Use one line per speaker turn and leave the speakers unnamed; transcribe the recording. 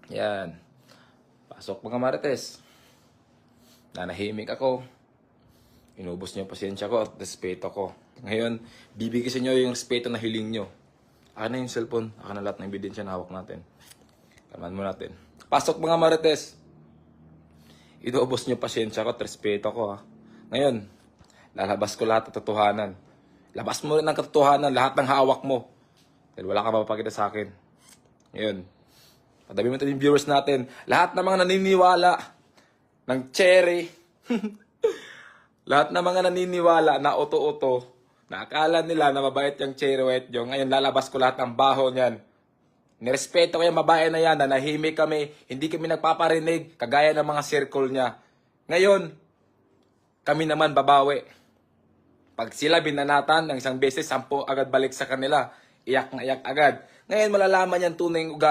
Yan. Pasok mga Marites. Nanahimik ako. Inubos niyo yung pasensya ko at respeto ko. Ngayon, bibigyan sa inyo yung respeto na hiling nyo. Akin na yung cellphone. Akin na lahat ng ebidensya na hawak natin. Kaman mo natin. Pasok mga Marites. Inubos niyo pasensya ko at respeto ko ha. Ngayon, lalabas ko lahat ng totohanan. Labas mo rin ang katotohanan, lahat ng hawak mo. Dahil wala ka mapapakita sa akin. Ngayon, padabi mo ito yung viewers natin. Lahat ng mga naniniwala ng cherry. Lahat ng mga naniniwala na oto-oto. Na akala nila na mabait yung cherry white yung. Ngayon, lalabas ko lahat ng baho niyan. Nirespeto ko yung babae na yan. Nanahimik kami. Hindi kami nagpaparinig. Kagaya ng mga circle niya. Ngayon, kami naman babawi. Pag sila binanatan ng isang beses, 10 agad balik sa kanila. Iyak na iyak agad. Ngayon malalaman yan tunay yung ugali